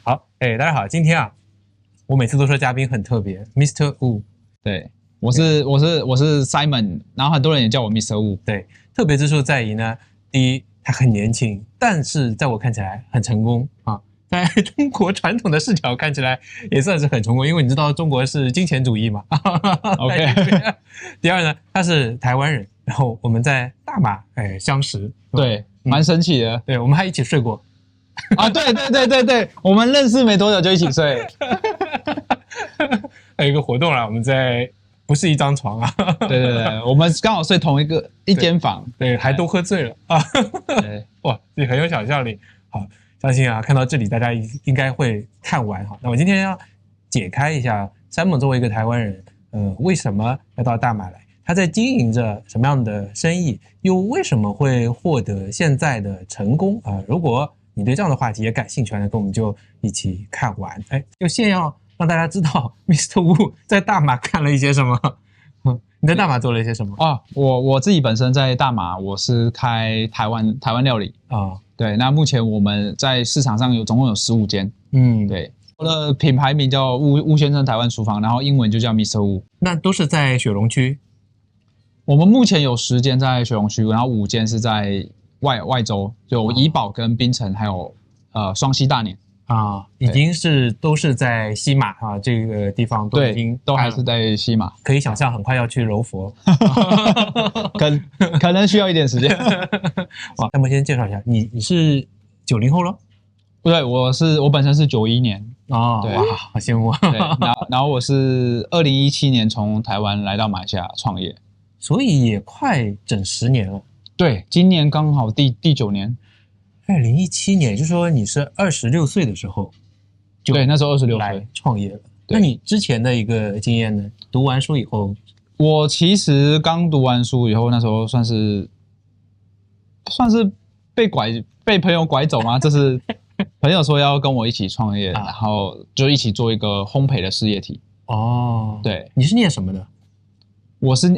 好，大家好，今天啊，我每次都说嘉宾很特别，Mr. Wu。对，我是 Simon， 然后很多人也叫我 Mr. Wu。对，特别之处在于呢，第一，他很年轻，但是在我看起来很成功啊。在中国传统的视角看起来也算是很成功，因为你知道中国是金钱主义嘛。OK。第二呢，他是台湾人，然后我们在大马相识，对，蛮神奇的。对，我们还一起睡过。啊，对，我们认识没多久就一起睡。还有一个活动啦，我们在不是一张床啊。对，我们刚好睡同一间房，对，还都喝醉了啊。对，哇，这很有想象力。好，相信啊，看到这里大家应该会看完哈。那我今天要解开一下Simon作为一个台湾人，为什么要到大马来？他在经营着什么样的生意？又为什么会获得现在的成功啊？如果你对这样的话题也感兴趣，那跟我们就一起看完。就先要让大家知道 Mr. Wu 在大马干了一些什么。你在大马做了一些什么啊？我自己本身在大马，我是开台湾料理啊。对，那目前我们在市场上总共有15间。对，我的品牌名叫吴先生台湾厨房，然后英文就叫 Mr. Wu。那都是在雪隆区。我们目前有10间在雪隆区，然后5间是在外州，就怡保跟槟城，还有双溪大年啊，已经都是在西马啊这个地方都已经都还是在西马，可以想象很快要去柔佛。可能需要一点时间。哇，那么先介绍一下，你是90后了？对，我本身是91年哦，对，哇，好羡慕。对，然后我是2017年从台湾来到马来西亚创业，所以也快整10年了。对，今年刚好第9年。2017年，也就是说你是26岁的时候，对，那时候26岁来创业了。那你之前的一个经验呢？读完书以后，我其实刚读完书以后，那时候算是被朋友拐走吗？就是朋友说要跟我一起创业，然后就一起做一个烘焙的事业体。哦，对，你是念什么的？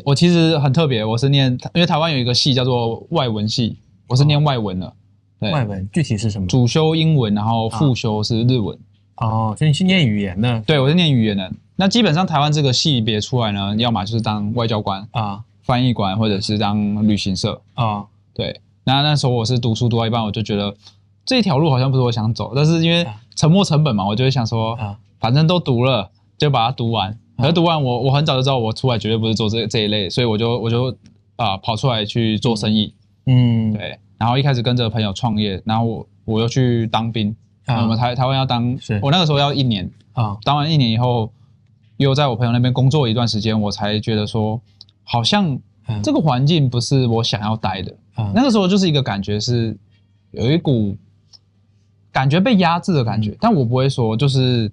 我其实很特别，我是念，因为台湾有一个系叫做外文系，我是念外文的。对，外文具体是什么？主修英文，然后副修是日文。哦，所以你是念语言的？对，我是念语言的。那基本上台湾这个系别出来呢，要么就是当外交官啊、翻译官，或者是当旅行社啊。对，那时候我是读书读到一半，我就觉得这条路好像不是我想走，但是因为沉没成本嘛，我就会想说，反正都读了，就把它读完。可是读完我很早就知道我出来绝对不是做这一类，所以我就跑出来去做生意。对。然后一开始跟着朋友创业，然后我又去当兵。我们台湾要当，我那个时候要1年啊。当完1年以后，又在我朋友那边工作一段时间，我才觉得说，好像这个环境不是我想要待的。那个时候就是一个感觉是有一股感觉被压制的感觉，但我不会说就是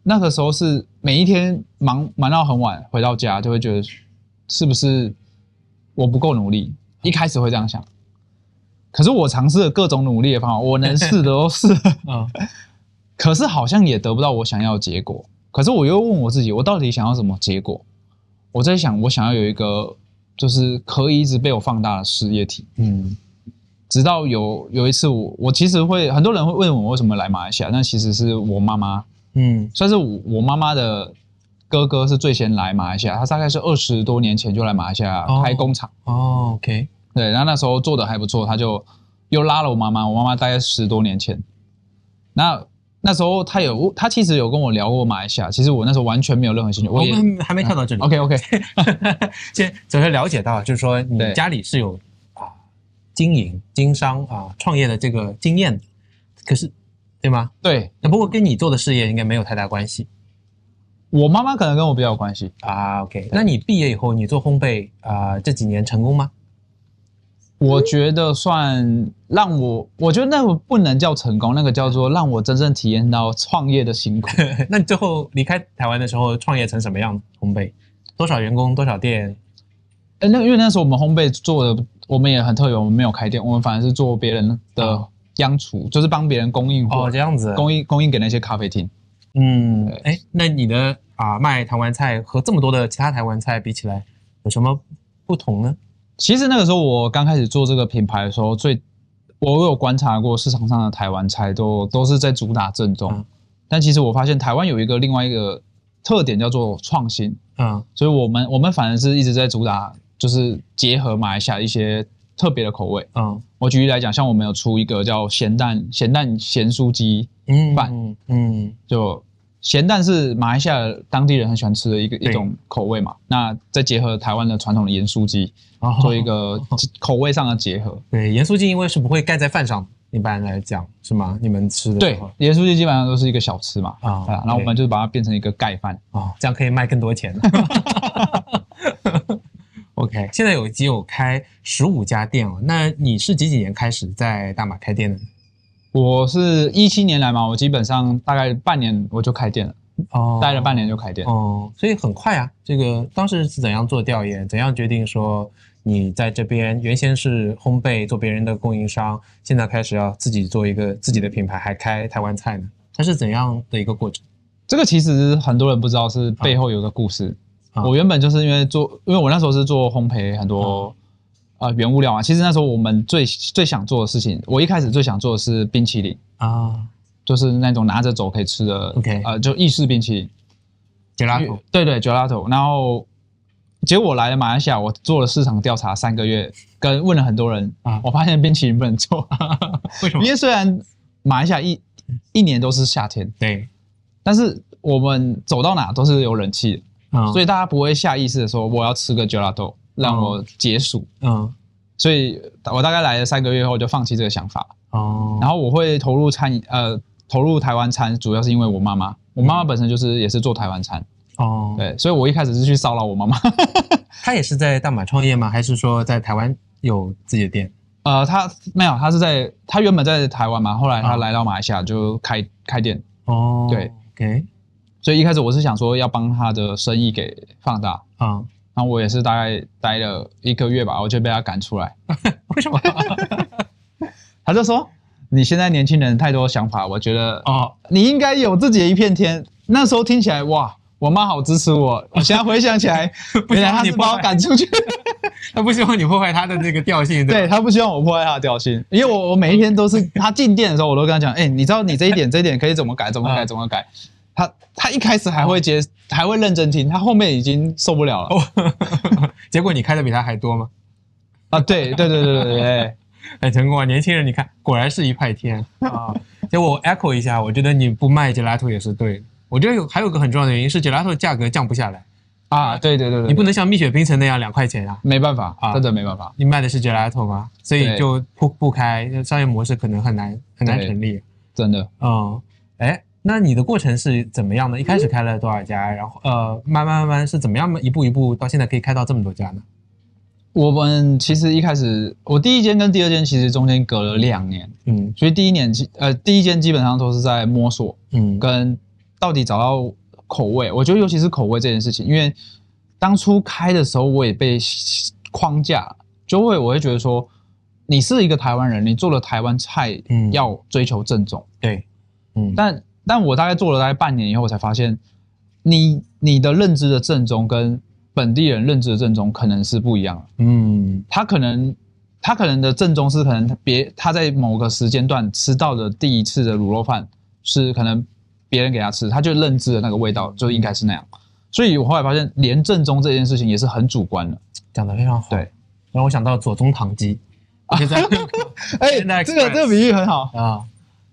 那个时候是每一天忙到很晚，回到家就会觉得是不是我不够努力。一开始会这样想，可是我尝试了各种努力的方法，我能试的都试了，可是好像也得不到我想要的结果。可是我又问我自己，我到底想要什么结果？我在想，我想要有一个就是可以一直被我放大的事业体。直到有一次我其实会很多人会问我为什么来马来西亚，那其实是我妈妈，算是我妈妈的哥哥是最先来马来西亚，他大概是20多年前就来马来西亚开工厂。OK。对，然后那时候做的还不错，他就又拉了我妈妈大概10多年前。那时候他其实有跟我聊过马来西亚，其实我那时候完全没有任何兴趣。我们还没跳到这里。OK。先首先了解到，就是说你家里是有经营、经商创业的这个经验的，可是对吗？对。不过跟你做的事业应该没有太大关系。我妈妈可能跟我比较有关系OK。那你毕业以后，你做烘焙这几年成功吗？我觉得算我觉得那个不能叫成功，那个叫做让我真正体验到创业的辛苦。那你最后离开台湾的时候，创业成什么样？烘焙多少员工，多少店？因为那时候我们烘焙做的，我们也很特别，我们没有开店，我们反而是做别人的央厨，就是帮别人供应这样子，供应给那些咖啡厅。那你的卖台湾菜和这么多的其他台湾菜比起来，有什么不同呢？其实那个时候我刚开始做这个品牌的时候，我有观察过市场上的台湾菜都是在主打正宗，但其实我发现台湾有另外一个特点叫做创新，所以我们反而是一直在主打就是结合马来西亚一些特别的口味，我举例来讲，像我们有出一个叫咸蛋咸酥鸡饭，就咸蛋是马来西亚当地人很喜欢吃的一种口味嘛，那再结合台湾的传统的盐酥鸡，做一个口味上的结合。对，盐酥鸡因为是不会盖在饭上，一般来讲是吗？你们吃的对，盐酥鸡基本上都是一个小吃嘛，然后我们就把它变成一个盖饭，这样可以卖更多钱。OK， 现在已经有开15家店了，那你是几年开始在大马开店的？我是17年来嘛，我基本上大概半年我就开店了，待了半年就开店，所以很快啊。这个当时是怎样做调研，怎样决定说你在这边原先是烘焙做别人的供应商，现在开始要自己做一个自己的品牌，还开台湾菜呢？它是怎样的一个过程？这个其实很多人不知道，是背后有个故事。我原本就是因为我那时候是做烘焙很多。原物料啊，其实那时候我们最想做的事情，我一开始最想做的是冰淇淋就是那种拿着走可以吃的 ，OK， 就意式冰淇淋 ，gelato， 对 gelato。然后结果我来了马来西亚，我做了市场调查3个月，问了很多人我发现冰淇淋不能做，为什么？因为虽然马来西亚一年都是夏天，对，但是我们走到哪都是有冷气的，所以大家不会下意识的说我要吃个 gelato。让我解暑，所以我大概来了3个月后就放弃这个想法，然后我会投入台湾餐，主要是因为我妈妈本身也是做台湾餐，对，所以我一开始是去骚扰我妈妈。她也是在大马创业吗？还是说在台湾有自己的店？她没有，她原本在台湾嘛，后来她来到马来西亚就开店，对 ，OK， 所以一开始我是想说要帮她的生意给放大，然后我也是大概待了1个月吧，我就被他赶出来。为什么？他就说：“你现在年轻人太多想法，我觉得你应该有自己的一片天。”那时候听起来哇，我妈好支持我。我现在回想起来，原来他是把我赶出去。他不希望你破坏他的这个调性，对，他不希望我破坏他的调性，因为我每一天都是他进店的时候，我都跟他讲：“你知道你这一点可以怎么改？怎么改？”他一开始还会认真听，他后面已经受不了了。结果你开的比他还多吗？对，很成功啊！年轻人，你看，果然是一派天啊！结果我 echo 一下，我觉得你不卖 gelato 也是对的。我觉得还有个很重要的原因是 gelato 价格降不下来啊！对，你不能像蜜雪冰城那样2块钱啊！没办法啊，真的没办法。你卖的是 gelato 吗？所以就不开商业模式，可能很难成立。真的，那你的过程是怎么样的？一开始开了多少家？然后慢慢是怎么样一步一步到现在可以开到这么多家呢？我们其实一开始，我第一间跟第二间其实中间隔了2年，所以第一间基本上都是在摸索，跟到底找到口味。我觉得尤其是口味这件事情，因为当初开的时候我也被框架，我会觉得说，你是一个台湾人，你做了台湾菜，要追求正宗，对，但我大概做了大概半年以后，我才发现你的认知的正宗跟本地人认知的正宗可能是不一样的。他可能的正宗是可能他在某个时间段吃到的第一次的卤肉饭是可能别人给他吃，他就认知的那个味道就应该是那样。所以我后来发现，连正宗这件事情也是很主观的。讲得非常好，对，让我想到左宗棠鸡。这个比喻很好啊，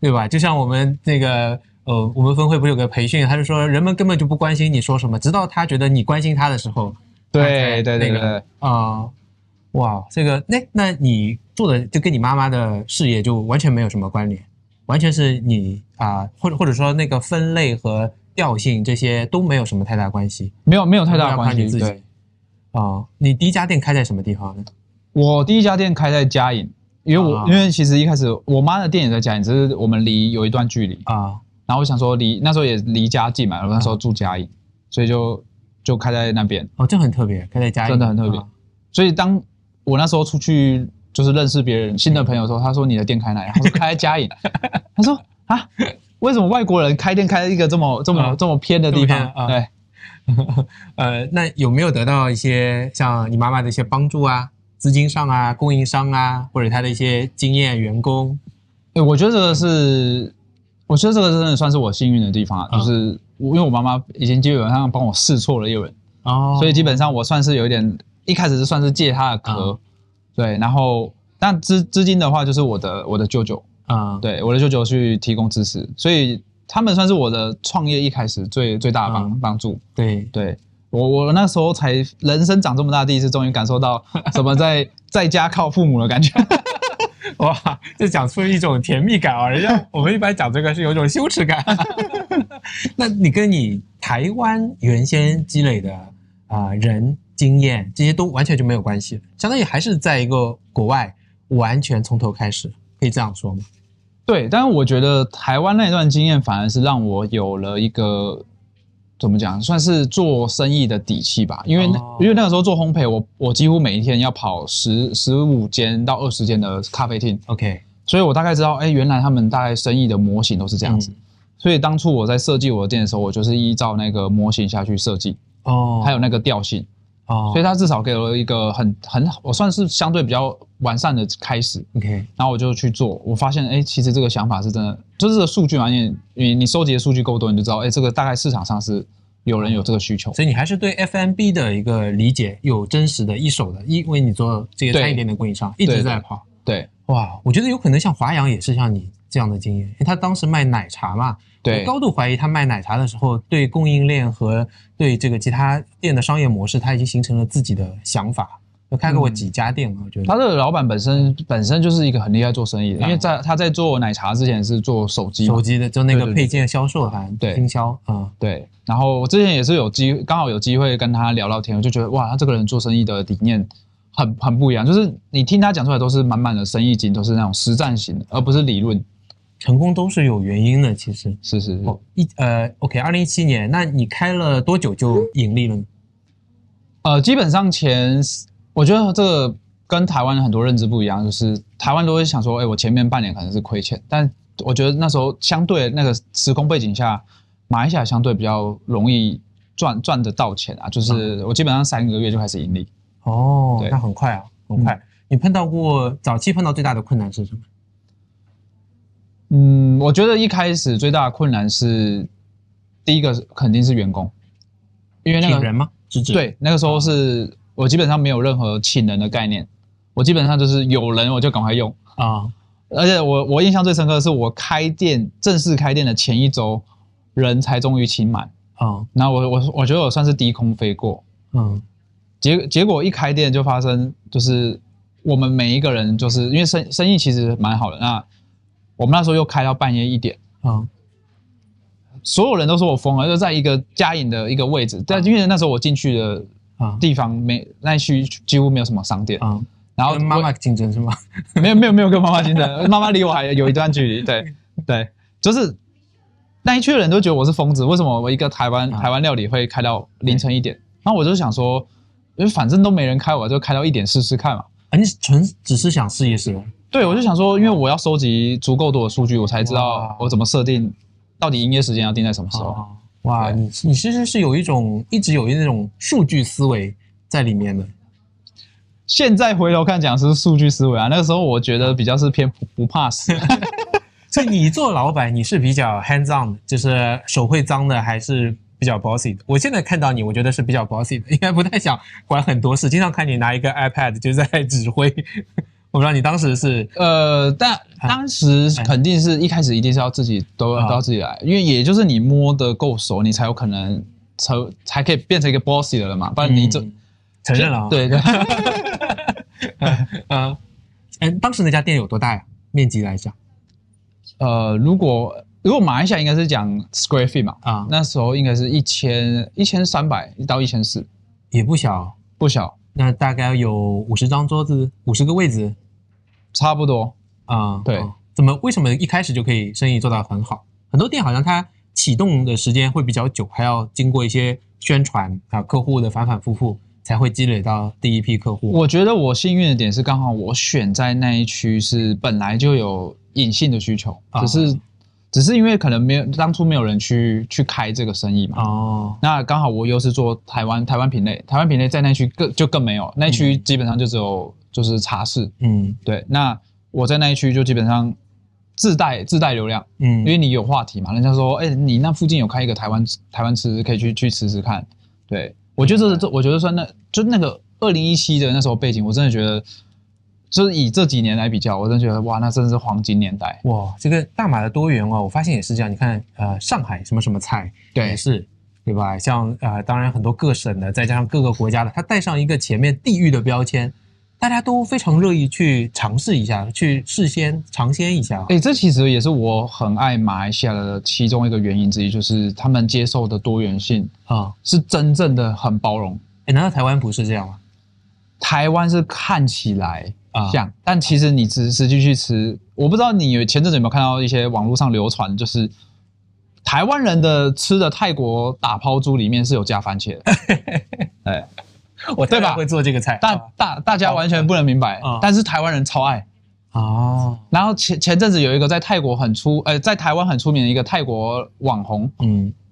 对吧？就像我们那个。我们分会不是有个培训，他就说人们根本就不关心你说什么，直到他觉得你关心他的时候。对哇，这个那你做的就跟你妈妈的事业就完全没有什么关联，完全是你或者说那个分类和调性这些都没有什么太大关系，没有太大关系。你自己你第一家店开在什么地方呢？我第一家店开在嘉义，因为其实一开始我妈的店也在嘉义，只是我们有一段距离然后我想说那时候也离家近嘛，我那时候住嘉义，所以就开在那边。这很特别，开在嘉义真的很特别。所以当我那时候出去就是认识别人新的朋友的时候，他说你的店开哪里？他说开在嘉义。他说为什么外国人开店开在一个这么偏的地方？对。那有没有得到一些像你妈妈的一些帮助啊？资金上啊、供应商啊，或者他的一些经验、员工？我觉得这个真的算是我幸运的地方啊，就是因为我妈妈已经基本上帮我试错了一轮，所以基本上我算是有一点，一开始是算是借她的壳，对，然后但资金的话就是我的舅舅，对，我的舅舅去提供支持，所以他们算是我的创业一开始最大的帮助，对。我那时候才人生长这么大，第一次终于感受到什么在家靠父母的感觉。哇，这讲出一种甜蜜感啊！人家我们一般讲这个是有一种羞耻感。那你跟你台湾原先积累的人经验这些都完全就没有关系了，相当于还是在一个国外完全从头开始，可以这样说吗？对，但是我觉得台湾那段经验反而是让我有了一个怎么讲，算是做生意的底气吧。因为那个时候做烘焙，我几乎每一天要跑15间到20间的咖啡厅。OK， 所以我大概知道，原来他们大概生意的模型都是这样子。所以当初我在设计我的店的时候，我就是依照那个模型下去设计，还有那个调性。所以它至少给了一个我算是相对比较完善的开始。OK， 然后我就去做，我发现其实这个想法是真的，就是这个数据嘛，你收集的数据够多，你就知道，这个大概市场上是有人有这个需求。所以你还是对 F&B 的一个理解有真实的一手的，因为你做这个餐饮店的供应商一直在跑。对，哇，我觉得有可能像华阳也是像你这样的经验，因为他当时卖奶茶嘛。对，我高度怀疑他卖奶茶的时候，对供应链和对这个其他店的商业模式，他已经形成了自己的想法。我开过几家店我觉得他的老板本身就是一个很厉害做生意的，因为他在做奶茶之前是做手机的，就那个配件销售经销，对。然后我之前也是刚好有机会跟他聊天，我就觉得哇，他这个人做生意的理念很不一样，就是你听他讲出来都是满满的生意经，都是那种实战型的，而不是理论。成功都是有原因的，其实是OK， 2017年，那你开了多久就盈利了呢？基本上我觉得这个跟台湾很多认知不一样，就是台湾都会想说，我前面半年可能是亏钱，但我觉得那时候相对那个时空背景下，马来西亚相对比较容易赚得到钱啊，就是我基本上3个月就开始盈利。那很快啊，很快。你早期碰到最大的困难是什么？我觉得一开始最大的困难是第一个肯定是员工，因为那个请人吗？对，那个时候是我基本上没有任何请人的概念，我基本上就是有人我就赶快用而且我印象最深刻的是我正式开店的前1周，人才终于请满然后我觉得我算是低空飞过结果一开店就发生，就是我们每一个人就是因为生意其实蛮好的，那我们那时候又开到半夜1点所有人都说我疯了，就在一个嘉颖的一个位置，但因为那时候我进去的地方那一区几乎没有什么商店然后跟妈妈竞争是吗？没有跟妈妈竞争，妈妈离我还有一段距离。对，就是那一区的人都觉得我是疯子，为什么我一个台湾料理会开到凌晨1点？然后我就想说，因为反正都没人开，我就开到1点试试看嘛。你只是想试一试？对，我就想说，因为我要收集足够多的数据，我才知道我怎么设定，到底营业时间要定在什么时候。哇，你其实是一直有那种数据思维在里面的。现在回头看讲是数据思维啊，那个时候我觉得比较是偏不怕死。所以你做老板，你是比较 hands on 的，就是手会脏的，还是比较 bossy 的？我现在看到你，我觉得是比较 bossy 的，应该不太想管很多事，经常看你拿一个 iPad 就在指挥。我不知道你当时是但当时肯定是一开始一定是要自己都要自己来，因为也就是你摸得够熟，你才有可能才可以变成一个 bossy 的人嘛，不然你承认了对。当时那家店有多大呀？面积来讲？如果马来西亚应该是讲 square feet 嘛那时候应该是1300到1400，也不小。那大概有50张桌子，50个位子，差不多对。为什么一开始就可以生意做到很好？很多店好像它启动的时间会比较久，还要经过一些宣传客户的反反复复，才会积累到第一批客户。我觉得我幸运的点是刚好我选在那一区是本来就有隐性的需求，只是因为可能当初没有人去开这个生意嘛。那刚好我又是做台湾品类，台湾品类在那区就更没有，那区基本上就只有就是茶室，对。那我在那一区就基本上自带流量，因为你有话题嘛，人家说，你那附近有开一个台湾吃，可以去吃吃看。对，我觉得我觉得算就那个2017的那时候背景，我真的觉得。就是以这几年来比较，我真的觉得哇，那真的是黄金年代哇！这个大马的多元哦，我发现也是这样。你看，上海什么什么菜，对，也是，对吧？像当然很多各省的，再加上各个国家的，它带上一个前面地域的标签，大家都非常乐意去尝试一下，去尝鲜一下。这其实也是我很爱马来西亚的其中一个原因之一，就是他们接受的多元性是真正的很包容。难道台湾不是这样吗？台湾是看起来像，但其实你实际去吃，我不知道你前阵子有没有看到一些网络上流传，就是台湾人的吃的泰国打抛猪里面是有加番茄的，我对吧？会做这个菜，大家完全不能明白，但是台湾人超爱然后前阵子有一个在泰国在台湾很出名的一个泰国网红，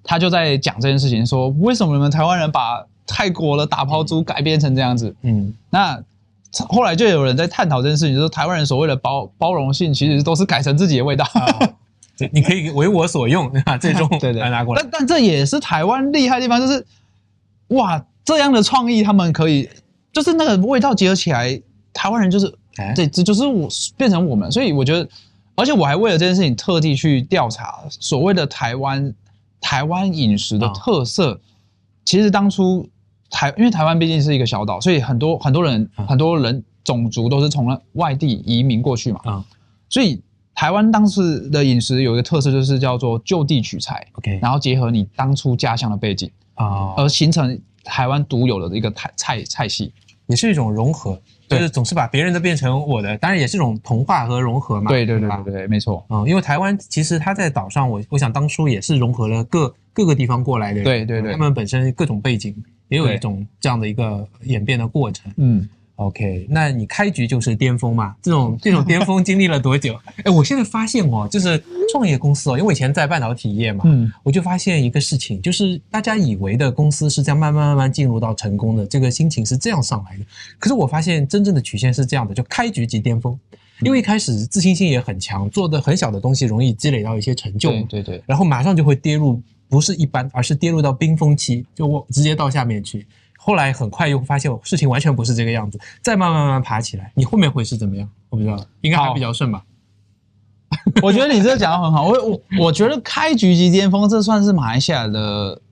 他就在讲这件事情，说为什么你们台湾人把泰国的打抛猪改编成这样子？那后来就有人在探讨这件事情，就是台湾人所谓的包容性，其实都是改成自己的味道。你可以为我所用，最终对拿过来。但这也是台湾厉害的地方，就是哇，这样的创意他们可以，就是那个味道结合起来，台湾人就是对，这就是变成我们。所以我觉得，而且我还为了这件事情特地去调查所谓的台湾饮食的特色。其实当初因为台湾毕竟是一个小岛，所以很多人种族都是从外地移民过去嘛。所以台湾当时的饮食有一个特色，就是叫做就地取材，然后结合你当初家乡的背景而形成台湾独有的一个菜系，也是一种融合，就是总是把别人的变成我的，当然也是一种同化和融合嘛。对，没错。因为台湾其实它在岛上，我想当初也是融合了各个地方过来的人，对，他们本身各种背景也有一种这样的一个演变的过程。OK， 那你开局就是巅峰嘛？这种巅峰经历了多久？我现在发现就是创业公司因为我以前在半导体业嘛，我就发现一个事情，就是大家以为的公司是这样慢慢进入到成功的，这个心情是这样上来的。可是我发现真正的曲线是这样的，就开局即巅峰。因为一开始自信心也很强，做的很小的东西容易积累到一些成就，对，然后马上就会跌入不是一般，而是跌入到冰封期，就我直接到下面去。后来很快又发现事情完全不是这个样子，再慢慢爬起来。你后面会是怎么样？我不知道，应该还比较顺吧。我觉得你这讲得很好，我觉得开局即巅峰，这算是马来西亚的，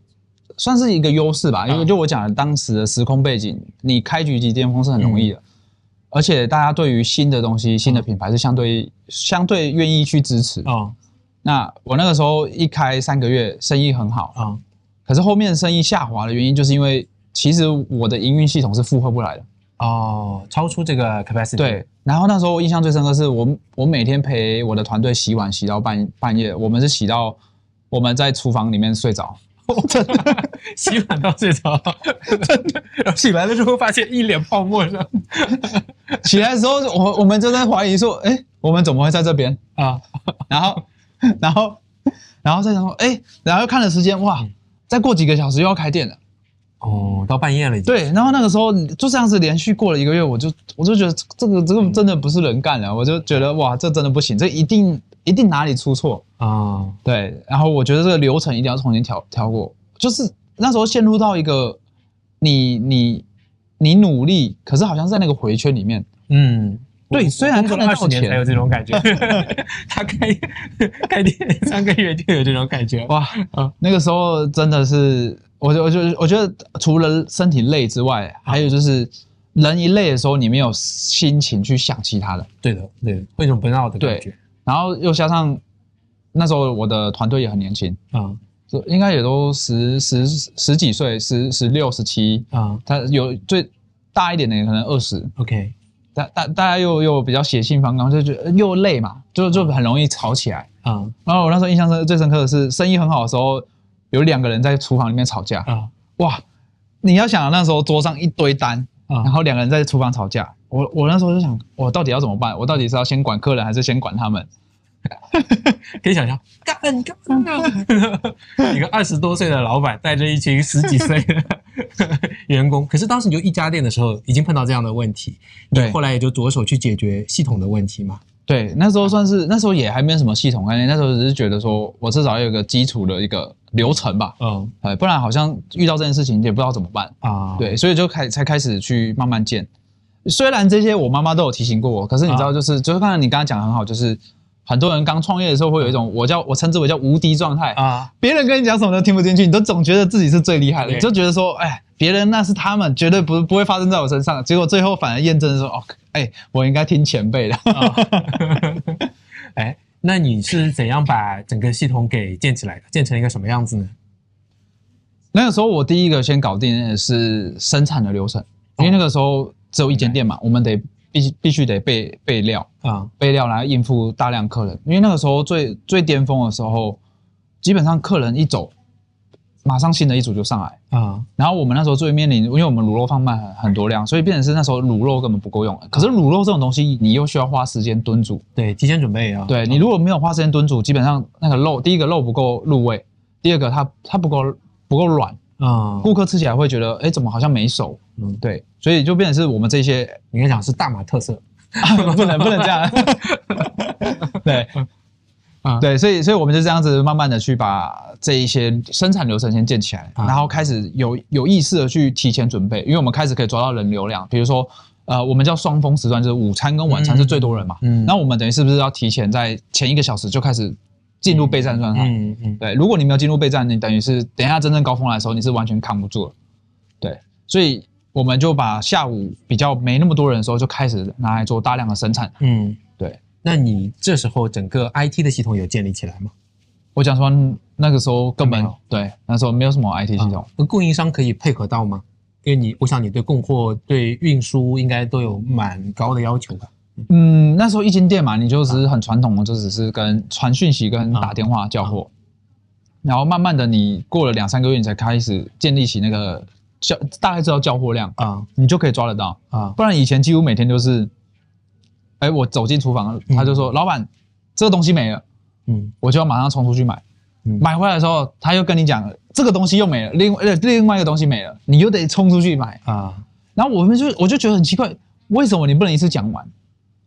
算是一个优势吧。因为就我讲的当时的时空背景，你开局即巅峰是很容易的，而且大家对于新的东西、新的品牌是相对愿意去支持。那我那个时候一开3个月，生意很好可是后面生意下滑的原因，就是因为其实我的营运系统是负荷不来的超出这个 capacity。对，然后那时候我印象最深刻是我每天陪我的团队洗碗洗到半夜，我们是洗到我们在厨房里面睡着，真的洗碗到睡着，真的。然后醒来的时候发现一脸泡沫上，起来的时候我们就在怀疑说，我们怎么会在这边然后再想说，然后看了时间，哇，再过几个小时又要开店了。到半夜了已经。对，然后那个时候就这样子连续过了1个月，我就觉得这个真的不是人干了，我就觉得哇，这真的不行，这一定哪里出错对，然后我觉得这个流程一定要重新调过，就是那时候陷入到一个你努力，可是好像在那个回圈里面。对，虽然看得到钱，才有这种感觉。他开店3个月就有这种感觉，哇！那个时候真的是，我觉得除了身体累之外，还有就是人一累的时候，你没有心情去想其他的。对的，会有一种 burnout 的感觉。对，然后又加上那时候我的团队也很年轻应该也都十几岁，16、17他有最大一点的可能20。OK。大家又比较血性方刚，就觉得又累嘛，就很容易吵起来然后我那时候印象最深刻的是，生意很好的时候，有2个人在厨房里面吵架哇！你要想那时候桌上一堆单然后2个人在厨房吵架，我那时候就想，我到底要怎么办？我到底是要先管客人，还是先管他们？可以想象，干啊！一个20多岁的老板带着一群10几岁的员工，可是当时你就一家店的时候，已经碰到这样的问题，你后来也就着手去解决系统的问题嘛。对，那时候算是那时候也还没有什么系统概念，那时候只是觉得说我至少要有一个基础的一个流程吧，不然好像遇到这件事情也不知道怎么办啊。对，所以就才开始去慢慢建。虽然这些我妈妈都有提醒过我，可是你知道，就是刚才你刚刚讲的很好，就是很多人刚创业的时候会有一种我称之为叫无敌状态啊，别人跟你讲什么都听不进去，你都总觉得自己是最厉害的，你就觉得说，哎，别人那是他们，绝对不会发生在我身上，结果最后反而验证说，哦，哎，我应该听前辈的。哎，那你是怎样把整个系统给建起来的？建成一个什么样子呢？那个时候我第一个先搞定的是生产的流程，因为那个时候只有一间店嘛，我们必须得备料啊，备料来应付大量客人。因为那个时候最巅峰的时候，基本上客人一走，马上新的一组就上来啊。然后我们那时候最面临，因为我们卤肉饭卖很多量，所以变成是那时候卤肉根本不够用。可是卤肉这种东西，你又需要花时间炖煮，对，提前准备啊。对，你如果没有花时间炖煮，基本上那个肉，第一个肉不够入味，第二个它不够软。顾客吃起来会觉得，哎，怎么好像没熟？对，所以就变成是我们这些，你应该讲是大马特色，不能这样。对，对，所以我们就这样子慢慢的去把这一些生产流程先建起来，然后开始有意识的去提前准备，因为我们开始可以抓到人流量，比如说我们叫双峰时段，就是午餐跟晚餐是最多人嘛，那我们等于是不是要提前在前1个小时就开始进入备战状态？对，如果你没有进入备战，你等于是等一下真正高峰来的时候，你是完全扛不住了。对，所以我们就把下午比较没那么多人的时候，就开始拿来做大量的生产。对。那你这时候整个 IT 的系统有建立起来吗？我讲说那个时候根本对，那时候没有什么 IT 系统。供应商可以配合到吗？因为我想你对供货、对运输应该都有蛮高的要求吧？那时候一间店嘛，你就只是很传统的，就只是跟传讯息跟打电话叫货，然后慢慢的你过了2、3个月，你才开始建立起那个大概知道叫货量啊，你就可以抓得到啊。不然以前几乎每天都是，哎，我走进厨房，他就说老板这个东西没了，我就要马上冲出去买，买回来的时候他又跟你讲这个东西又没了，另外一个东西没了，你又得冲出去买啊。然后我就觉得很奇怪，为什么你不能一次讲完？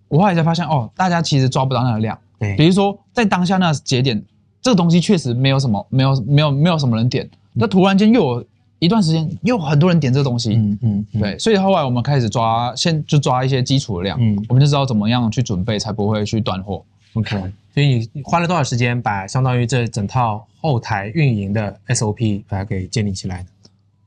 我后来才发现，哦，大家其实抓不到那个量。比如说在当下那个节点，这个东西确实没有什么人点，那突然间又有一段时间又很多人点这个东西，对，所以后来我们开始抓一些基础的量，我们就知道怎么样去准备，才不会去断货。OK， 所以你花了多少时间把相当于这整套后台运营的 SOP 把它给建立起来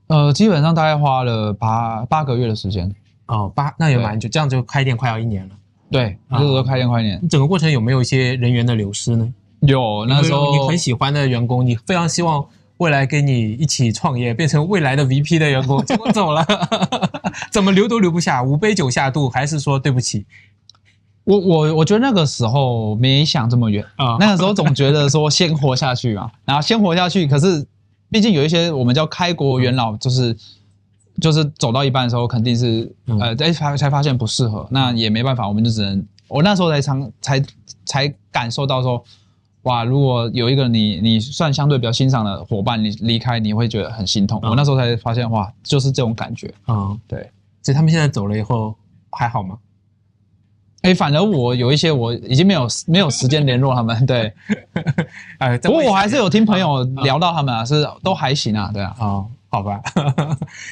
的？基本上大概花了8个月的时间。哦，那也蛮久，这样就开店快要1年了。对，那时候开店快1年。整个过程有没有一些人员的流失呢？有，那时候你很喜欢的员工，你非常希望未来跟你一起创业，变成未来的 VP 的员工，结果走了，怎么留都留不下，5杯酒下肚，还是说对不起？我觉得那个时候没想这么远啊，那个时候总觉得说先活下去嘛，然后先活下去，可是毕竟有一些我们叫开国元老，就是走到一半的时候，肯定是才发现不适合，那也没办法，我们就只能，我那时候才感受到说，哇，如果有一个你算相对比较欣赏的伙伴，你离开，你会觉得很心痛。我那时候才发现，哇，就是这种感觉。对，所以他们现在走了以后还好吗？反而我有一些我已经没有时间联络他们，对，不过我还是有听朋友聊到他们啊，是都还行啊，对啊。好吧，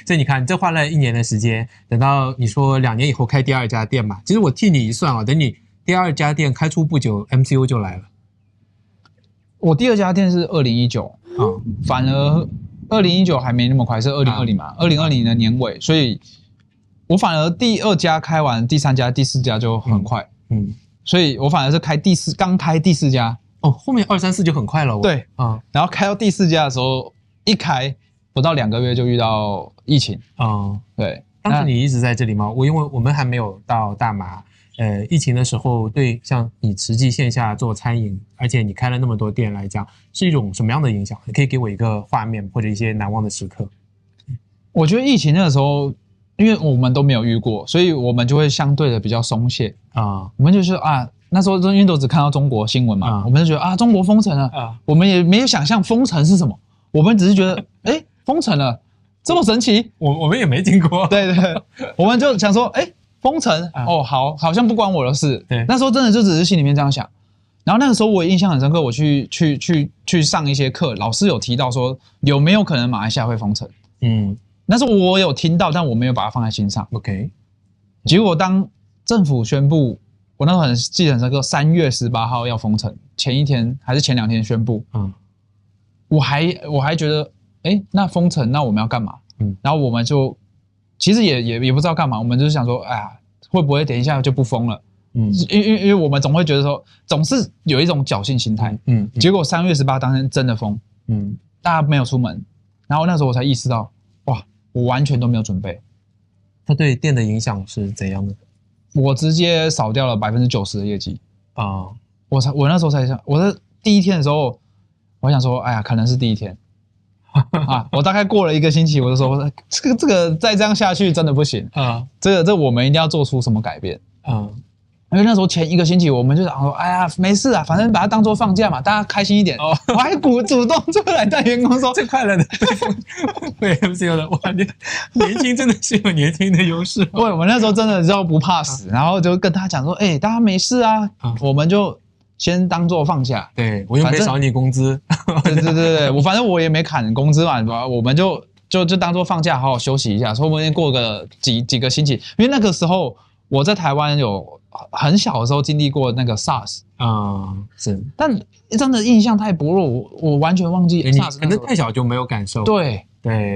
所以你看，这花了1年的时间，等到你说2年以后开第2家店嘛，其实我替你一算啊，等你第2家店开出不久 ，MCO 就来了。我第2家店是2019啊，反而2019还没那么快，是2020嘛，2020的年尾，所以我反而第2家开完，第3家、第4家就很快，所以我反而是刚开第4家哦，后面2、3、4就很快了。对啊，然后开到第4家的时候，一开不到2个月就遇到疫情啊，对。当时你一直在这里吗？因为我们还没有到大马，疫情的时候，对像你实际线下做餐饮，而且你开了那么多店来讲，是一种什么样的影响？你可以给我一个画面或者一些难忘的时刻。我觉得疫情那个时候，因为我们都没有遇过，所以我们就会相对的比较松懈啊。我们就是那时候因为都只看到中国新闻嘛，我们就觉得啊，中国封城了，我们也没有想象封城是什么，我们只是觉得，哎，封城了，这么神奇，我们也没听过，对，我们就想说，哎，封城，哦，好像不关我的事，对，那时候真的就只是心里面这样想。然后那个时候我印象很深刻，我去上一些课，老师有提到说有没有可能马来西亚会封城，那时候我有听到，但我没有把它放在心上。OK， 结果当政府宣布，我那时候很记得很深刻，3月18号要封城，前一天还是前2天宣布，我还觉得，哎，那封城，那我们要干嘛？然后我们就其实也不知道干嘛，我们就是想说，哎呀，会不会等一下就不封了？因为我们总会觉得说，总是有一种侥幸心态。结果3月18当天真的封，大家没有出门，然后那时候我才意识到，哇，我完全都没有准备。它对店的影响是怎样的？我直接少掉了90%的业绩啊！我那时候才想，我在第一天的时候，我想说，哎呀，可能是第一天啊！我大概过了1个星期，我就说，这个再这样下去真的不行啊！这我们一定要做出什么改变啊！因为那时候前1个星期，我们就想说，哎呀，没事啊，反正把它当做放假嘛，大家开心一点。我还主动出来带员工说，最快乐的对 MCO 的，哇，年轻真的是有年轻的优势。对，我们那时候真的叫不怕死，然后就跟他讲说，哎，大家没事啊，我们就先当做放假。对，我又没少你工资。对，反正我也没砍工资嘛，我们就当做放假，好好休息一下，说不定过个几个星期，因为那个时候我在台湾有很小的时候经历过那个 SARS 是，但真的印象太薄弱，我完全忘记 SARS， 可能太小就没有感受。对，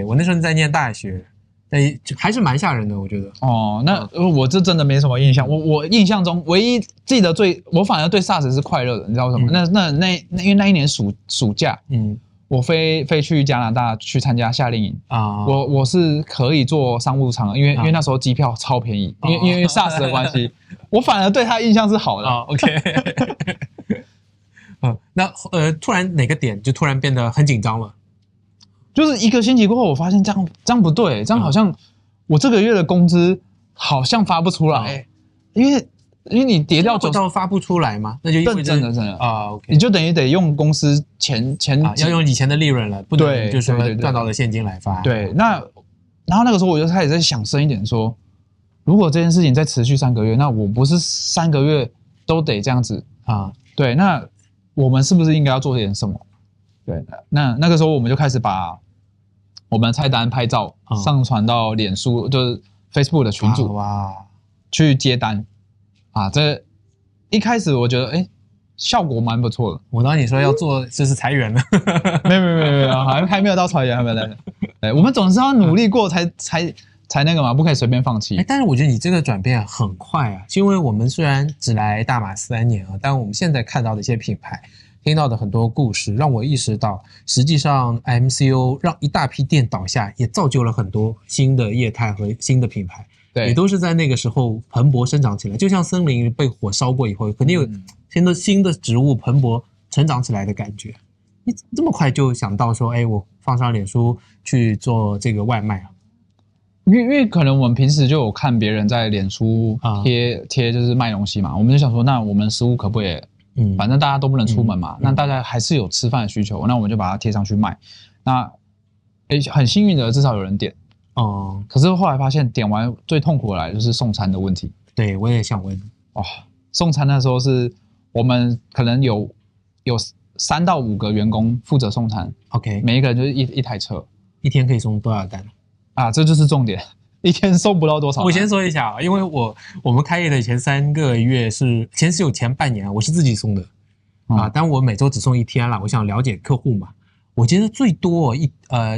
我那时候在念大学，但还是蛮吓人的，我觉得。那我这真的没什么印象，我印象中唯一记得我反而对 SARS 是快乐的，你知道为什么？因为那一年暑假，我飞去加拿大去参加夏令营啊，我是可以坐商务舱的，因为那时候机票超便宜，因为 SARS 的关系，我反而对他印象是好的。OK， 那突然哪个点就突然变得很紧张了？就是1个星期过后，我发现这样不对，这样好像我这个月的工资好像发不出来，因为你跌掉到发不出来吗？那就真的OK， 你就等于得用公司前要用以前的利润了，不能就是赚到的现金来发。对，然后那个时候我就开始在想深一点说，如果这件事情再持续3个月，那我不是3个月都得这样子啊？对，那我们是不是应该要做点什么？对，那个时候我们就开始把我们的菜单拍照上传到脸书，就是 Facebook 的群组，去接单。这一开始我觉得，效果蛮不错的。我当你说要做，就是裁员了。没有，还没有到裁员，还没有。我们总是要努力过才那个嘛，不可以随便放弃。但是我觉得你这个转变很快啊，因为我们虽然只来大马3年啊，但我们现在看到的一些品牌，听到的很多故事，让我意识到，实际上 MCO 让一大批店倒下，也造就了很多新的业态和新的品牌。对，也都是在那个时候蓬勃生长起来，就像森林被火烧过以后，肯定有新的植物蓬勃成长起来的感觉。你这么快就想到说，我放上脸书去做这个外卖啊？因为可能我们平时就有看别人在脸书贴就是卖东西嘛，我们就想说，那我们食物可不可以？反正大家都不能出门嘛，那大家还是有吃饭的需求，那我们就把它贴上去卖。那很幸运的，至少有人点。可是后来发现点完最痛苦的来就是送餐的问题。对，我也想问。送餐的时候是我们可能有3到5个员工负责送餐。OK， 每一个人就是一台车。一天可以送多少单？这就是重点。一天送不到多少单。我先说一下因为我们开业的前3个月是前半年我是自己送的但我每周只送1天了，我想了解客户嘛。我觉得最多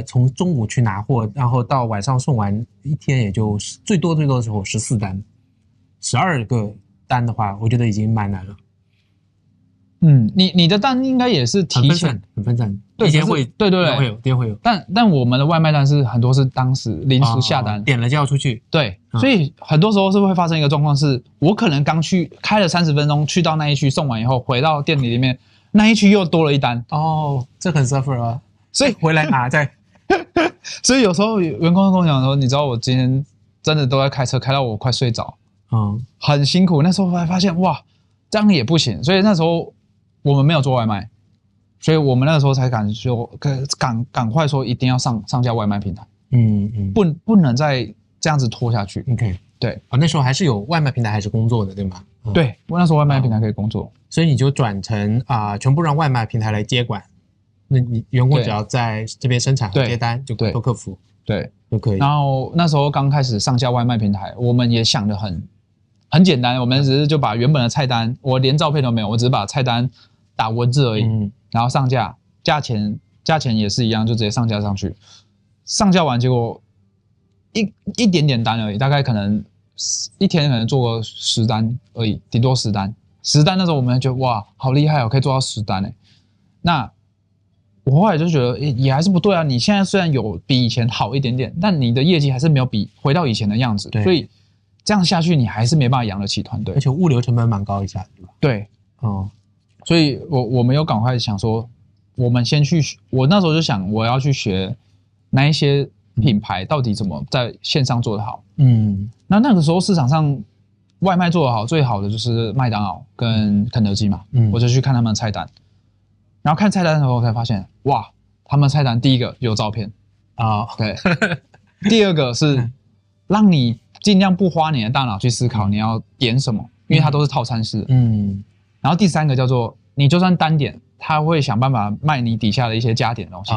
从中午去拿货，然后到晚上送完1天，也就最多的时候14单，12个单的话，我觉得已经蛮难了。你的单应该也是提前很分散，对，一天会会有，但我们的外卖单是很多是当时临时下单，点了就要出去，对，所以很多时候是会发生一个状况，是我可能刚去开了30分钟，去到那一区送完以后，回到店里面那一区又多了1单，这很 suffer 啊，所以回来拿再，所以有时候员工跟我讲说，你知道我今天真的都在开车，开到我快睡着，很辛苦。那时候我还发现哇。这样也不行，所以那时候我们没有做外卖，所以我们那个时候才敢说赶快说一定要上架外卖平台，不能再这样子拖下去。OK， 对那时候还是有外卖平台还是工作的，对吗？对，我那时候外卖平台可以工作，所以你就转成全部让外卖平台来接管，那你员工只要在这边生产和接单就都客服，对，就可以。然后那时候刚开始上架外卖平台，我们也想得很简单，我们只是就把原本的菜单，我连照片都没有，我只是把菜单打文字而已，然后上架，价钱也是一样，就直接上架上去。上架完结果一点点单而已，大概可能一天可能做个10单而已，顶多10单。10单那时候我们觉得哇，好厉害哦，可以做到10单哎。那我后来就觉得也还是不对啊，你现在虽然有比以前好一点点，但你的业绩还是没有回到以前的样子，所以这样下去你还是没办法养得起团队，而且物流成本蛮高一下，对吧？对，所以我们有赶快想说，我们先去，我那时候就想我要去学哪一些品牌到底怎么在线上做得好。那个时候市场上外卖做得好最好的就是麦当劳跟肯德基嘛，我就去看他们的菜单，然后看菜单的时候我才发现，哇，他们菜单第一个有照片对，第二个是让你尽量不花你的大脑去思考你要点什么，因为它都是套餐式的。然后第三个叫做你就算单点，他会想办法卖你底下的一些加点的东西。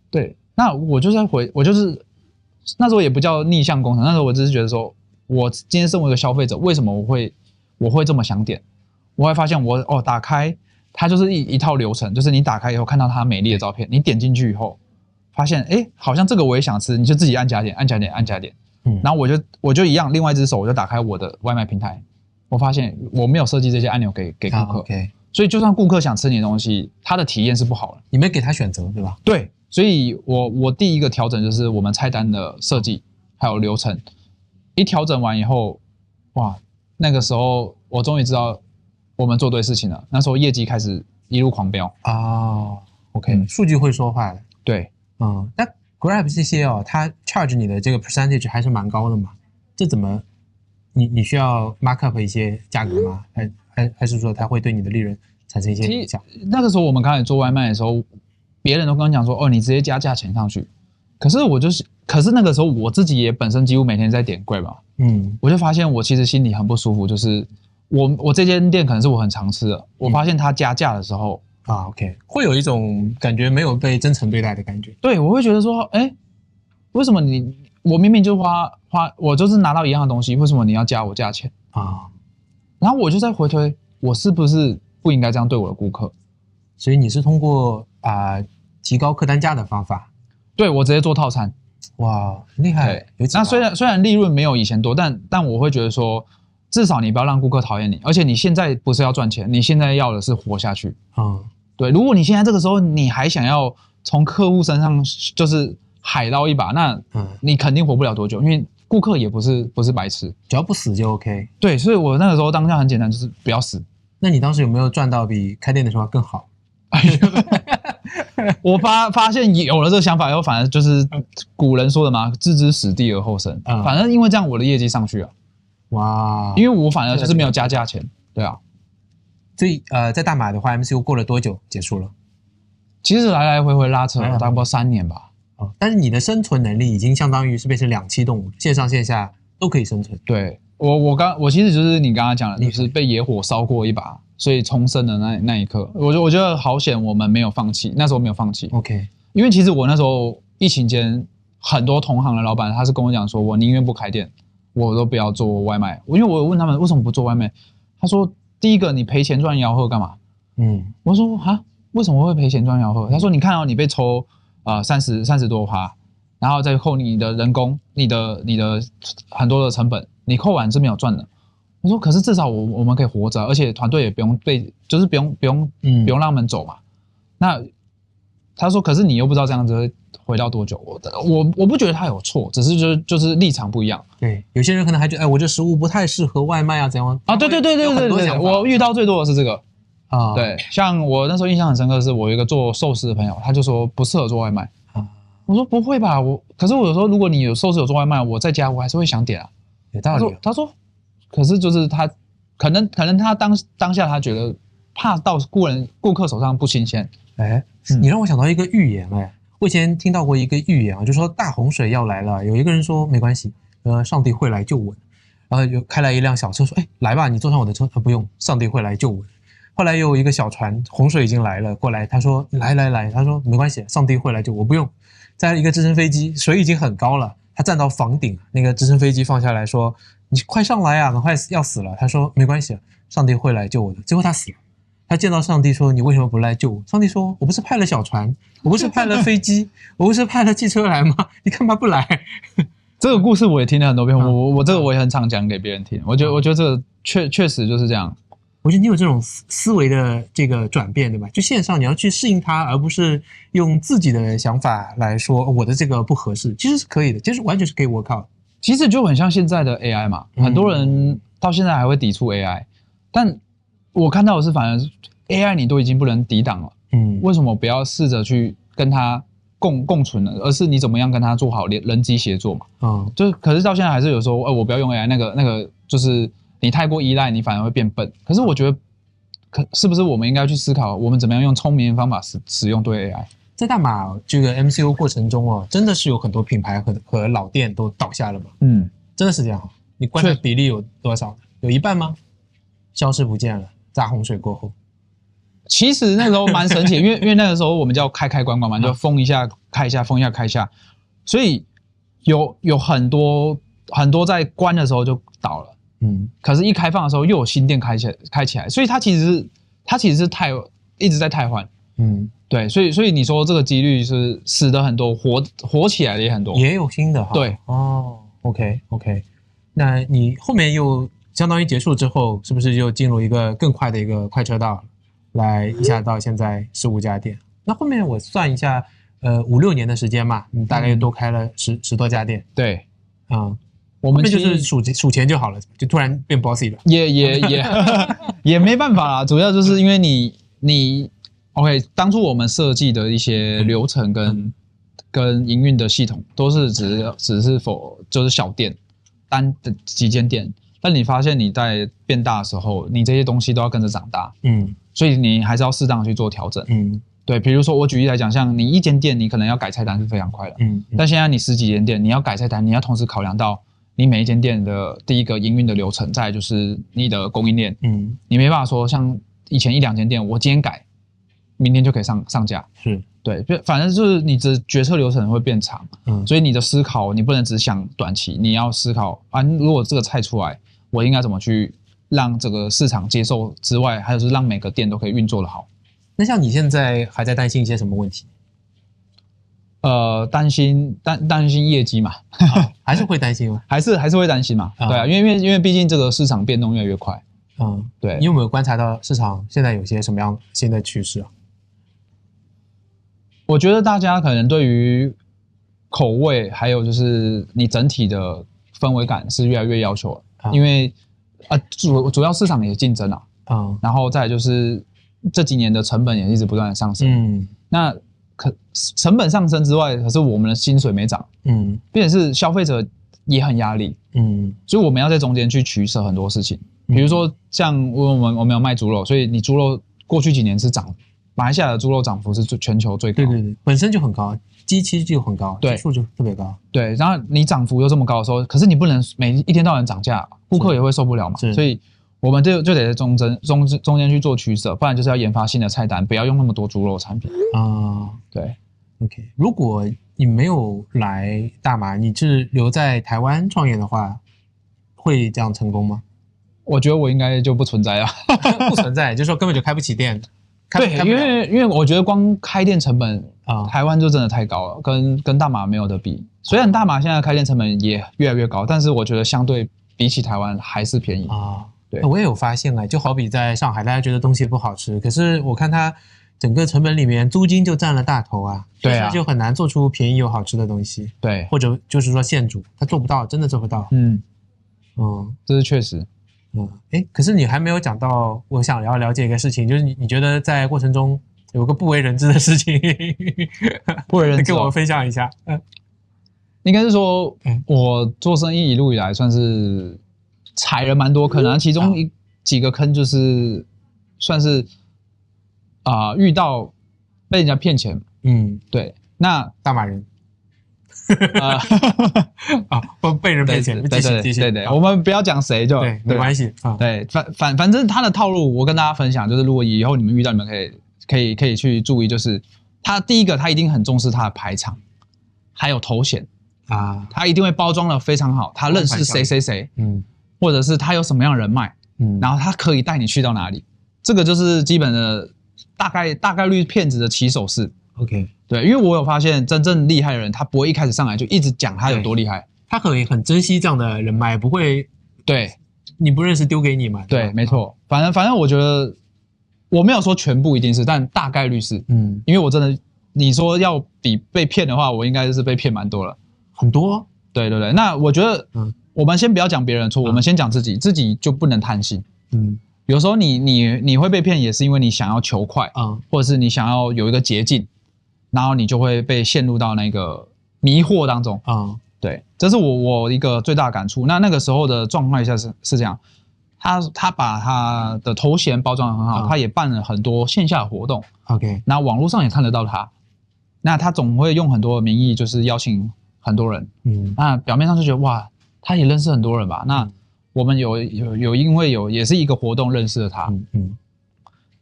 对。那我就是那时候也不叫逆向工程，那时候我只是觉得说，我今天身为一个消费者，为什么我会这么想点？我会发现打开它就是一套流程，就是你打开以后看到它美丽的照片，你点进去以后发现好像这个我也想吃，你就自己按加点，按加点，按加点。然后我就一样，另外一只手我就打开我的外卖平台，我发现我没有设计这些按钮给顾客，所以就算顾客想吃你的东西，他的体验是不好的，你没给他选择，对吧？对，所以我第一个调整就是我们菜单的设计还有流程，一调整完以后，哇，那个时候我终于知道我们做对事情了，那时候业绩开始一路狂飙OK，数据会说话的，对，那 Grab 这些它 charge 你的这个 percentage 还是蛮高的嘛，这怎么你需要 mark up 一些价格吗？还是说它会对你的利润产生一些影响？那个时候我们刚才做外卖的时候，别人都跟我讲说，你直接加价钱上去。可是那个时候我自己也本身几乎每天在点 Grab 嘛，我就发现我其实心里很不舒服，就是我这间店可能是我很常吃的，我发现他加价的时候OK， 会有一种感觉没有被真诚对待的感觉。对，我会觉得说，为什么我明明就花，我就是拿到一样的东西，为什么你要加我价钱然后我就在回推，我是不是不应该这样对我的顾客？所以你是通过提高客单价的方法？对，我直接做套餐。哇，很厉害！那虽然利润没有以前多，但我会觉得说，至少你不要让顾客讨厌你，而且你现在不是要赚钱，你现在要的是活下去。对，如果你现在这个时候你还想要从客户身上就是海捞一把，那你肯定活不了多久，因为顾客也不是白痴，只要不死就 OK。对，所以我那个时候当下很简单，就是不要死。那你当时有没有赚到比开店的时候更好？我发现有了这个想法以后，反而就是古人说的嘛，置之死地而后生。反正因为这样，我的业绩上去了。哇！因为我反而就是没有加价钱。对啊。所以在大马的话 ，MCU 过了多久结束了？其实来来回回拉扯了大概3年吧。但是你的生存能力已经相当于是变成两栖动物，线上线下都可以生存。对，我其实就是你刚刚讲的，就是被野火烧过一把，所以重生的那一刻，我觉得好险，我们没有放弃，那时候没有放弃。OK， 因为其实我那时候疫情间，很多同行的老板他是跟我讲说，我宁愿不开店，我都不要做外卖。因为我问他们为什么不做外卖，他说第一个你赔钱赚吆喝干嘛？我说为什么会赔钱赚吆喝？他说你看你被抽30多%，然后再扣你的人工，你的很多的成本，你扣完是没有赚的。我说可是至少我们可以活着，而且团队也不用就是不用让他们走嘛。那他说可是你又不知道这样子会回到多久。我不觉得他有错，只是就是立场不一样。对，有些人可能还觉得我这食物不太适合外卖啊，怎样对，我遇到最多的是这个。对，像我那时候印象很深刻的是，我有一个做寿司的朋友，他就说不适合做外卖。我说不会吧，可是我有时候如果你有寿司有做外卖，我在家我还是会想点啊。有道理。他说，可是就是他可能他当下他觉得怕到顾客手上不新鲜。你让我想到一个预言我以前听到过一个预言就说大洪水要来了，有一个人说没关系，上帝会来救我，然后就开来一辆小车说，来吧，你坐上我的车，不用，上帝会来救我。后来又有一个小船，洪水已经来了，过来，他说来，他说没关系，上帝会来救我，不用。再来一个直升飞机，水已经很高了，他站到房顶，那个直升飞机放下来说，你快上来啊，赶快要死了。他说没关系，上帝会来救我的。结果他死了。他见到上帝说，你为什么不来救我？上帝说，我不是派了小船，我不是派了飞机，我不是派了汽车来吗？你干嘛不来？这个故事我也听了很多遍，我这个我也很常讲给别人听。我觉得这个确实就是这样。我觉得你有这种思维的这个转变，对吧？就线上你要去适应它，而不是用自己的想法来说我的这个不合适，其实是可以的，其实完全是可以 work out。其实就很像现在的 AI 嘛，很多人到现在还会抵触 AI，但我看到的是反而 AI 你都已经不能抵挡了，为什么不要试着去跟它共存呢？而是你怎么样跟它做好人机协作嘛？就是可是到现在还是有说，我不要用 AI，那个就是你太过依赖，你反而会变笨。可是我觉得，是不是我们应该去思考，我们怎么样用聪明的方法使用对 AI？ 在大马这个 MCO 过程中真的是有很多品牌和老店都倒下了嘛？真的是这样。你观察比例有多少？有一半吗？消失不见了，大洪水过后。其实那时候蛮神奇，因为那个时候我们叫开关嘛，就封一下开一下，封一下开一下，所以有很多在关的时候就倒了，可是一开放的时候又有新店开起来，所以它其实是一直在汰换，对，所以你说这个几率是死的很多，活起来的也很多，也有新的哈，对，OK， 那你后面又相当于结束之后，是不是就进入一个更快的一个快车道？来一下到现在15家店，那后面我算一下，5-6年的时间嘛，你大概又多开了10多家店。对，我们就是数钱就好了，就突然变 bossy 了。也没办法啦，主要就是因为你 OK， 当初我们设计的一些流程跟营运的系统都是只是就是小店单的几间店，但你发现你在变大的时候，你这些东西都要跟着长大，所以你还是要适当的去做调整，对，比如说我举例来讲，像你一间店，你可能要改菜单是非常快的，但现在你10几间店，你要改菜单，你要同时考量到你每一间店的第一个营运的流程，再来就是你的供应链，你没办法说像以前1-2间店，我今天改，明天就可以上架，是对，反正就是你的决策流程会变长，所以你的思考你不能只想短期，你要思考如果这个菜出来，我应该怎么去让这个市场接受之外，还有是让每个店都可以运作的好。那像你现在还在担心一些什么问题？担心业绩嘛，还是会担心吗？还是会担心嘛，对啊，因为毕竟这个市场变动越来越快，对。你有没有观察到市场现在有些什么样新的趋势啊？我觉得大家可能对于口味，还有就是你整体的氛围感是越来越要求了，因为主要市场也竞争然后再来就是这几年的成本也一直不断的上升，那成本上升之外，可是我们的薪水没涨，并且是消费者也很压力，所以我们要在中间去取舍很多事情，比如说像我们有卖猪肉，所以你猪肉过去几年是涨，马来西亚的猪肉涨幅是全球最高，对，本身就很高，基期就很高，基数就特别高，对，然后你涨幅又这么高的时候，可是你不能一天到晚涨价，顾客也会受不了嘛，所以我们就得在中间去做取舍，不然就是要研发新的菜单，不要用那么多猪肉产品对 ，OK， 如果你没有来大马，你是留在台湾创业的话，会这样成功吗？我觉得我应该就不存在了，不存在，就是说根本就开不起店。对，因为我觉得光开店成本台湾就真的太高了，跟大马没有得比。虽然大马现在开店成本也越来越高，但是我觉得相对比起台湾还是便宜对，我也有发现就好比在上海，大家觉得东西不好吃，可是我看它整个成本里面租金就占了大头对啊，就很难做出便宜又好吃的东西。对，或者就是说现煮，它做不到，真的做不到。这是确实。可是你还没有讲到，我想要了解一个事情，就是你觉得在过程中有个不为人知的事情，不为人知，跟我分享一下。应该是说，我做生意一路以来算是踩了蛮多坑，其中几个坑就是算是遇到被人家骗钱，对，那大马人。被人骗钱，对，我们不要讲谁就对，没关系啊。对，反正他的套路，我跟大家分享，就是如果以后你们遇到，你们可以去注意，就是他第一个，他一定很重视他的排场，还有头衔啊，他一定会包装的非常好，他认识谁，或者是他有什么样的人脉，然后他可以带你去到哪里，这个就是基本的大概率骗子的起手式。OK。对，因为我有发现，真正厉害的人，他不会一开始上来就一直讲他有多厉害，他可能很珍惜这样的人脉，不会对你不认识丢给你嘛。对，没错。反正我觉得我没有说全部一定是，但大概率是。因为我真的，你说要比被骗的话，我应该是被骗蛮多了，很多。对。那我觉得，我们先不要讲别人的错，我们先讲自己就不能贪心。有时候你会被骗，也是因为你想要求快或者是你想要有一个捷径。然后你就会被陷入到那个迷惑当中对，这是我一个最大的感触。那个时候的状况下是这样，他把他的头衔包装得很好，他也办了很多线下活动 ，OK， 那网络上也看得到他，那他总会用很多的名义，就是邀请很多人，那表面上就觉得哇，他也认识很多人吧？那我们有因为也是一个活动认识了他，